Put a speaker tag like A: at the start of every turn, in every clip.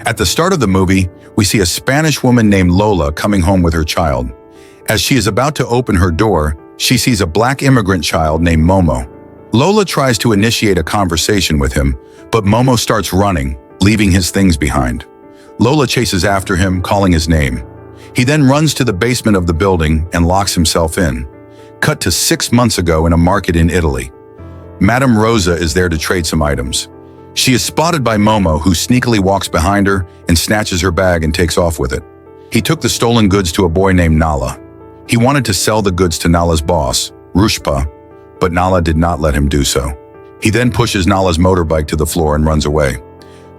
A: At the start of the movie, we see a Spanish woman named Lola coming home with her child. As she is about to open her door, she sees a black immigrant child named Momo. Lola tries to initiate a conversation with him, but Momo starts running, leaving his things behind. Lola chases after him, calling his name. He then runs to the basement of the building and locks himself in. Cut to 6 months ago in a market in Italy. Madame Rosa is there to trade some items. She is spotted by Momo, who sneakily walks behind her and snatches her bag and takes off with it. He took the stolen goods to a boy named Nala. He wanted to sell the goods to Nala's boss, Rushpa, but Nala did not let him do so. He then pushes Nala's motorbike to the floor and runs away.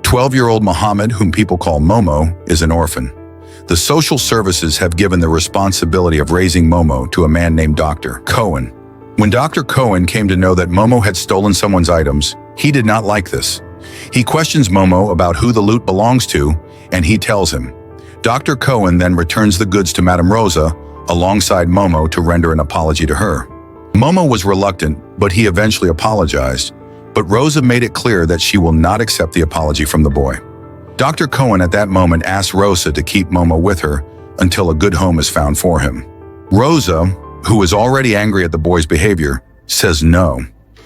A: 12-year-old Mohammed, whom people call Momo, is an orphan. The social services have given the responsibility of raising Momo to a man named Dr. Cohen. When Dr. Cohen came to know that Momo had stolen someone's items, he did not like this. He questions Momo about who the loot belongs to, and he tells him. Dr. Cohen then returns the goods to Madame Rosa, alongside Momo, to render an apology to her. Momo was reluctant, but he eventually apologized, but Rosa made it clear that she will not accept the apology from the boy. Dr. Cohen at that moment asks Rosa to keep Momo with her until a good home is found for him. Rosa, who is already angry at the boy's behavior, says no.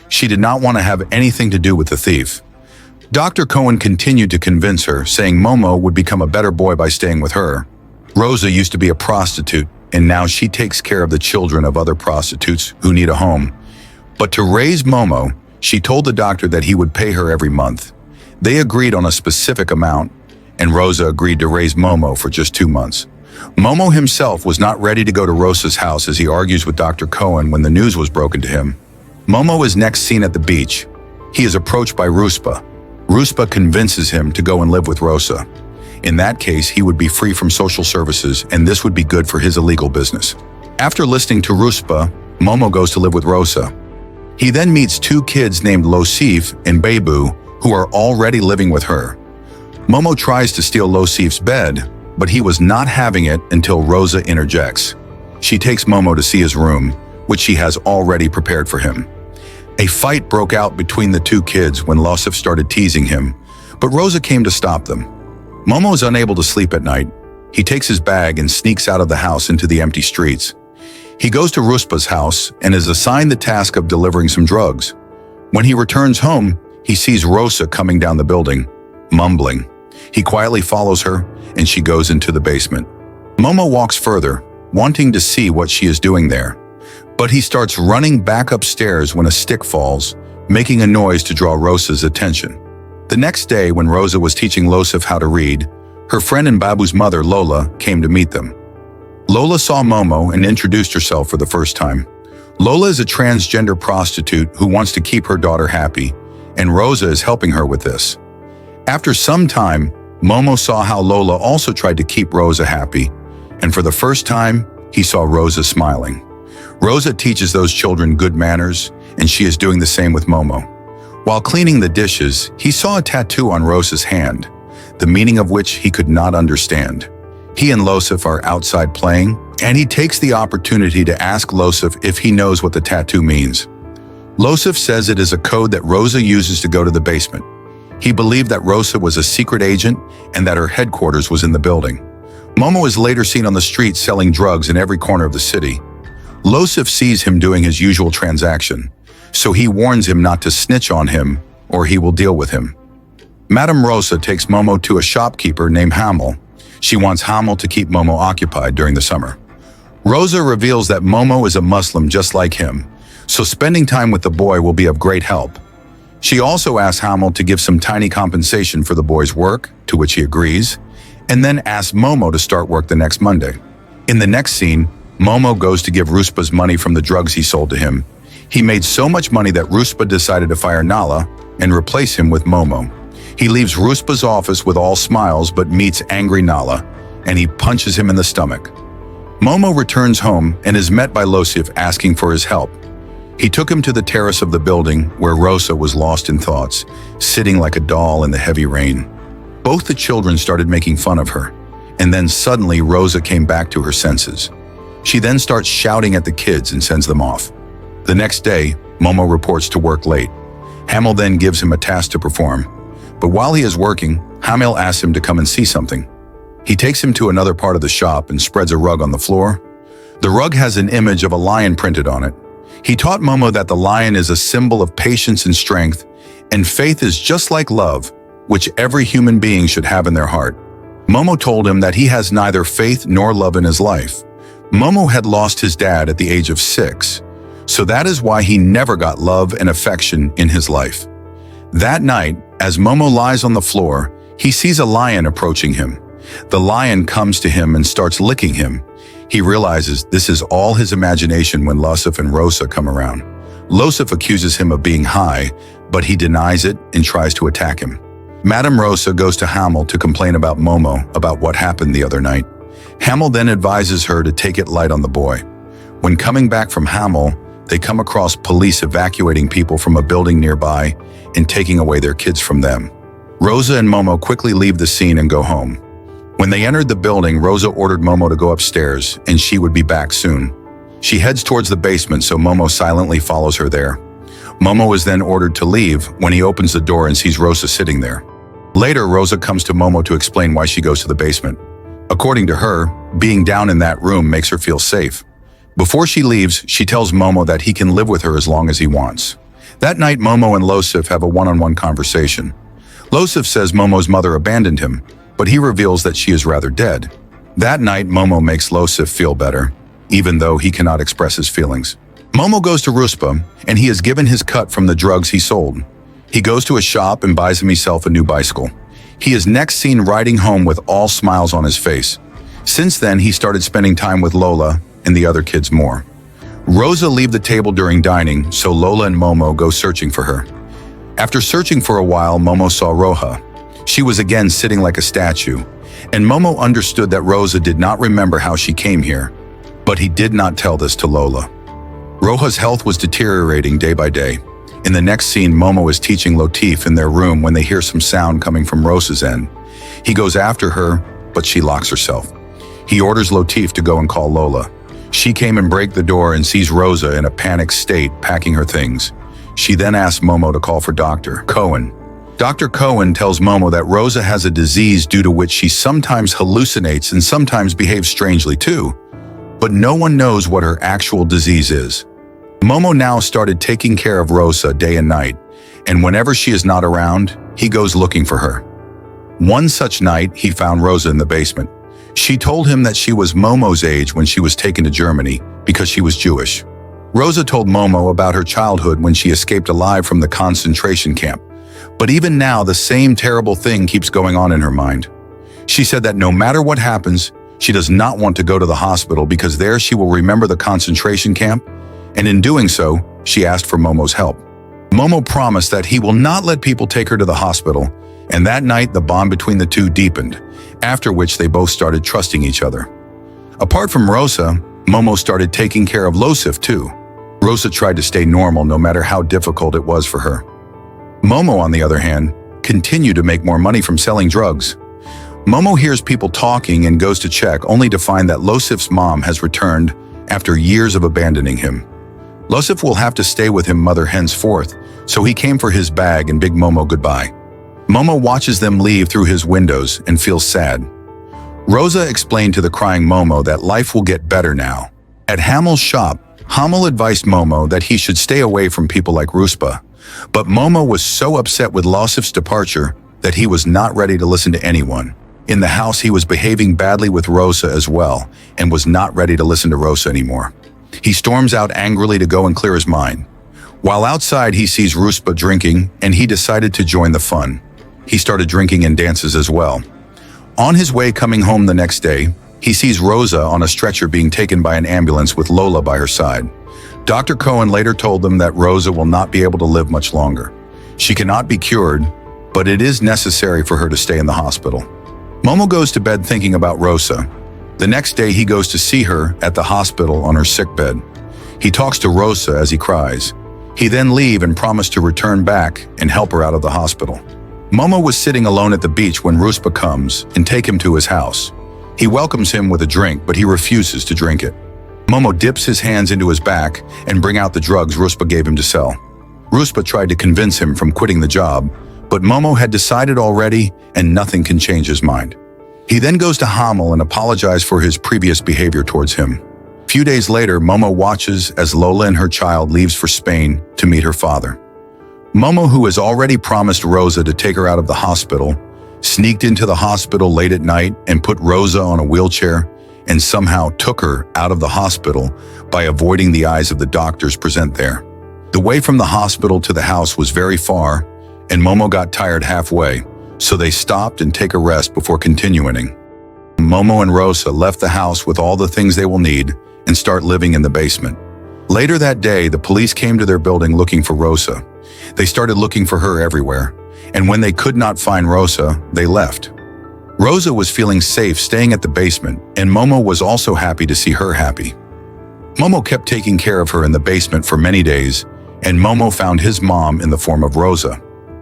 A: She did not want to have anything to do with the thief. Dr. Cohen continued to convince her, saying Momo would become a better boy by staying with her. Rosa used to be a prostitute, and now she takes care of the children of other prostitutes who need a home. But to raise Momo, she told the doctor that he would pay her every month. They agreed on a specific amount, and Rosa agreed to raise Momo for just 2 months. Momo himself was not ready to go to Rosa's house as he argues with Dr. Cohen when the news was broken to him. Momo is next seen at the beach. He is approached by Ruspa. Ruspa convinces him to go and live with Rosa. In that case, he would be free from social services, and this would be good for his illegal business. After listening to Ruspa, Momo goes to live with Rosa. He then meets 2 kids named Losif and Bebu, who are already living with her. Momo tries to steal Losif's bed, but he was not having it until Rosa interjects. She takes Momo to see his room, which she has already prepared for him. A fight broke out between the 2 kids when Losif started teasing him, but Rosa came to stop them. Momo is unable to sleep at night. He takes his bag and sneaks out of the house into the empty streets. He goes to Ruspa's house and is assigned the task of delivering some drugs. When he returns home, he sees Rosa coming down the building, mumbling. He quietly follows her, and she goes into the basement. Momo walks further, wanting to see what she is doing there. But he starts running back upstairs when a stick falls, making a noise to draw Rosa's attention. The next day, when Rosa was teaching Losif how to read, her friend and Babu's mother, Lola, came to meet them. Lola saw Momo and introduced herself for the first time. Lola is a transgender prostitute who wants to keep her daughter happy, and Rosa is helping her with this. After some time, Momo saw how Lola also tried to keep Rosa happy, and for the first time, he saw Rosa smiling. Rosa teaches those children good manners, and she is doing the same with Momo. While cleaning the dishes, he saw a tattoo on Rosa's hand, the meaning of which he could not understand. He and Losif are outside playing, and he takes the opportunity to ask Losif if he knows what the tattoo means. Losif says it is a code that Rosa uses to go to the basement. He believed that Rosa was a secret agent and that her headquarters was in the building. Momo is later seen on the street selling drugs in every corner of the city. Losif sees him doing his usual transaction, so he warns him not to snitch on him or he will deal with him. Madame Rosa takes Momo to a shopkeeper named Hamel. She wants Hamel to keep Momo occupied during the summer. Rosa reveals that Momo is a Muslim just like him, so spending time with the boy will be of great help. She also asks Hamel to give some tiny compensation for the boy's work, to which he agrees, and then asks Momo to start work the next Monday. In the next scene, Momo goes to give Ruspa's money from the drugs he sold to him. He made so much money that Ruspa decided to fire Nala and replace him with Momo. He leaves Ruspa's office with all smiles but meets angry Nala, and he punches him in the stomach. Momo returns home and is met by Losif asking for his help. He took him to the terrace of the building where Rosa was lost in thoughts, sitting like a doll in the heavy rain. Both the children started making fun of her, and then suddenly Rosa came back to her senses. She then starts shouting at the kids and sends them off. The next day, Momo reports to work late. Hamel then gives him a task to perform. But while he is working, Hamil asks him to come and see something. He takes him to another part of the shop and spreads a rug on the floor. The rug has an image of a lion printed on it. He taught Momo that the lion is a symbol of patience and strength, and faith is just like love, which every human being should have in their heart. Momo told him that he has neither faith nor love in his life. Momo had lost his dad at the age of 6, so that is why he never got love and affection in his life. That night, as Momo lies on the floor, he sees a lion approaching him. The lion comes to him and starts licking him. He realizes this is all his imagination when Losif and Rosa come around. Losif accuses him of being high, but he denies it and tries to attack him. Madame Rosa goes to Hamil to complain about Momo about what happened the other night. Hamil then advises her to take it light on the boy. When coming back from Hamil, they come across police evacuating people from a building nearby and taking away their kids from them. Rosa and Momo quickly leave the scene and go home. When they entered the building, Rosa ordered Momo to go upstairs and she would be back soon. She heads towards the basement, so Momo silently follows her there. Momo is then ordered to leave when he opens the door and sees Rosa sitting there. Later, Rosa comes to Momo to explain why she goes to the basement. According to her, being down in that room makes her feel safe. Before she leaves, she tells Momo that he can live with her as long as he wants. That night, Momo and Losif have a one-on-one conversation. Losif says Momo's mother abandoned him, but he reveals that she is rather dead. That night, Momo makes Losif feel better, even though he cannot express his feelings. Momo goes to Ruspa, and he is given his cut from the drugs he sold. He goes to a shop and buys himself a new bicycle. He is next seen riding home with all smiles on his face. Since then, he started spending time with Lola and the other kids more. Rosa leaves the table during dining, so Lola and Momo go searching for her. After searching for a while, Momo saw Roja. She was again sitting like a statue, and Momo understood that Rosa did not remember how she came here, but he did not tell this to Lola. Roja's health was deteriorating day by day. In the next scene, Momo is teaching Latif in their room when they hear some sound coming from Rosa's end. He goes after her, but she locks herself. He orders Latif to go and call Lola. She came and breaks the door and sees Rosa in a panicked state packing her things. She then asks Momo to call for Dr. Cohen. Dr. Cohen tells Momo that Rosa has a disease due to which she sometimes hallucinates and sometimes behaves strangely too, but no one knows what her actual disease is. Momo now started taking care of Rosa day and night, and whenever she is not around, he goes looking for her. One such night, he found Rosa in the basement. She told him that she was Momo's age when she was taken to Germany because she was Jewish. Rosa told Momo about her childhood when she escaped alive from the concentration camp. But even now, the same terrible thing keeps going on in her mind. She said that no matter what happens, she does not want to go to the hospital because there she will remember the concentration camp, and in doing so, she asked for Momo's help. Momo promised that he will not let people take her to the hospital, and that night the bond between the two deepened, after which they both started trusting each other. Apart from Rosa, Momo started taking care of Losif too. Rosa tried to stay normal no matter how difficult it was for her. Momo, on the other hand, continued to make more money from selling drugs. Momo hears people talking and goes to check, only to find that Losif's mom has returned after years of abandoning him. Losif will have to stay with him mother henceforth, so he came for his bag and bid Momo goodbye. Momo watches them leave through his windows and feels sad. Rosa explained to the crying Momo that life will get better now. At Hamil's shop, Hamil advised Momo that he should stay away from people like Ruspa, but Momo was so upset with Losif's departure that he was not ready to listen to anyone. In the house, he was behaving badly with Rosa as well and was not ready to listen to Rosa anymore. He storms out angrily to go and clear his mind. While outside, he sees Ruspa drinking and he decided to join the fun. He started drinking and dances as well. On his way coming home the next day, he sees Rosa on a stretcher being taken by an ambulance with Lola by her side. Dr. Cohen later told them that Rosa will not be able to live much longer. She cannot be cured, but it is necessary for her to stay in the hospital. Momo goes to bed thinking about Rosa. The next day, he goes to see her at the hospital on her sickbed. He talks to Rosa as he cries. He then leaves and promised to return back and help her out of the hospital. Momo was sitting alone at the beach when Ruspa comes and takes him to his house. He welcomes him with a drink, but he refuses to drink it. Momo dips his hands into his back and brings out the drugs Ruspa gave him to sell. Ruspa tried to convince him from quitting the job, But Momo had decided already, and nothing can change his mind. He then goes to Hamel and apologizes for his previous behavior towards him. A few days later, Momo watches as Lola and her child leaves for Spain to meet her father. Momo, who has already promised Rosa to take her out of the hospital, sneaked into the hospital late at night and put Rosa on a wheelchair and somehow took her out of the hospital by avoiding the eyes of the doctors present there. The way from the hospital to the house was very far, and Momo got tired halfway, so they stopped and take a rest before continuing. Momo and Rosa left the house with all the things they will need and start living in the basement. Later that day, the police came to their building looking for Rosa. They started looking for her everywhere, and when they could not find Rosa, they left. Rosa was feeling safe staying at the basement, and Momo was also happy to see her happy. Momo kept taking care of her in the basement for many days, and Momo found his mom in the form of Rosa.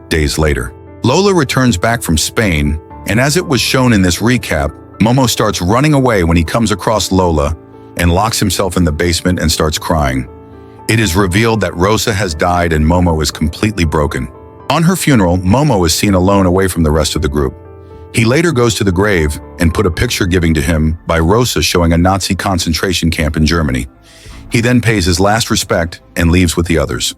A: Days later, Lola returns back from Spain, and as it was shown in this recap, Momo starts running away when he comes across Lola and locks himself in the basement and starts crying. It is revealed that Rosa has died and Momo is completely broken. On her funeral, Momo is seen alone away from the rest of the group. He later goes to the grave and put a picture giving to him by Rosa showing a Nazi concentration camp in Germany. He then pays his last respect and leaves with the others.